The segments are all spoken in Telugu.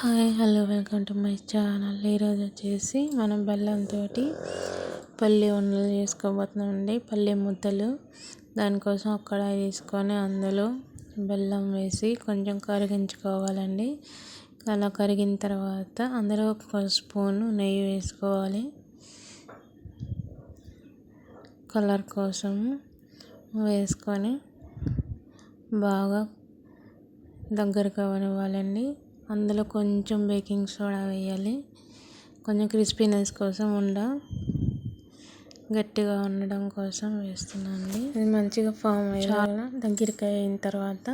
Hi hello welcome to my channel. ఈరోజు వచ్చేసి మనం బెల్లంతో పల్లి ఉండలు చేసుకోబోతున్నామండి. పల్లి ముద్దలు. దానికోసం ఒక కడాయి తీసుకొని అందులో బెల్లం వేసి కొంచెం కరిగించుకోవాలండి. అలా కరిగిన తర్వాత అందులో ఒక స్పూను నెయ్యి వేసుకోవాలి. కలర్ కోసం వేసుకొని బాగా దగ్గరకు అవనివ్వాలండి. అందులో కొంచెం బేకింగ్ సోడా వేయాలి. కొంచెం క్రిస్పీనెస్ కోసం గట్టిగా ఉండడం కోసం వేస్తున్నానండి. ఇది మంచిగా ఫామ్ అయ్యాక దగ్గరికి అయిన తర్వాత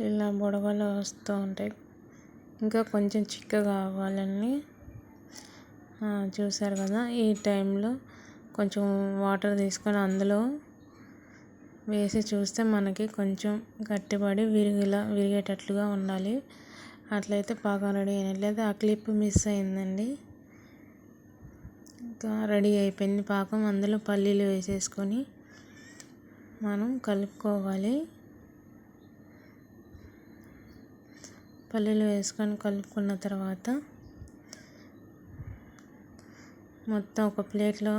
ఇలా బుడగలు వస్తూ ఉంటాయి. ఇంకా కొంచెం చిక్కగా అవ్వాలండి. చూసారు కదా, ఈ టైంలో కొంచెం వాటర్ తీసుకొని అందులో వేసి చూస్తే మనకి కొంచెం గట్టిపడి విరిగేటట్లుగా ఉండాలి. అట్లయితే పాకం రెడీ అయినట్లయితే ఆ క్లిప్ మిస్ అయిందండి. ఇంకా రెడీ అయిపోయింది పాకం. అందులో పల్లీలు వేసేసుకొని మనం కలుపుకోవాలి. పల్లీలు వేసుకొని కలుపుకున్న తర్వాత మొత్తం ఒక ప్లేట్లో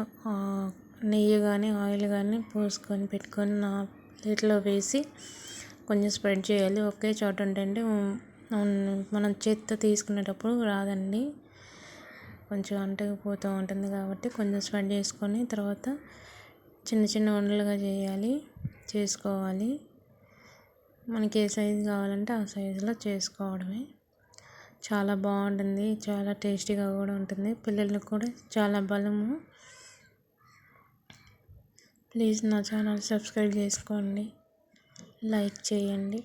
నెయ్యి కానీ ఆయిల్ కానీ పోసుకొని పెట్టుకొని నా ప్లేట్లో వేసి కొంచెం స్ప్రెడ్ చేయాలి. ఒకే చోట ఉంటే మనం చేత్తో తీసుకునేటప్పుడు రాదండి, కొంచెం అంటుకుపోతూ ఉంటుంది. కాబట్టి కొంచెం స్ప్రెడ్ చేసుకొని తర్వాత చిన్న చిన్న ఉండలుగా చేసుకోవాలి. మనకి ఏ సైజు కావాలంటే ఆ సైజులో చేసుకోవడమే. చాలా బాగుంటుంది, చాలా టేస్టీగా కూడా ఉంటుంది. పిల్లలకు కూడా చాలా బలము. ప్లీజ్ నా ఛానల్ సబ్స్క్రైబ్ చేసుకోండి, లైక్ చేయండి.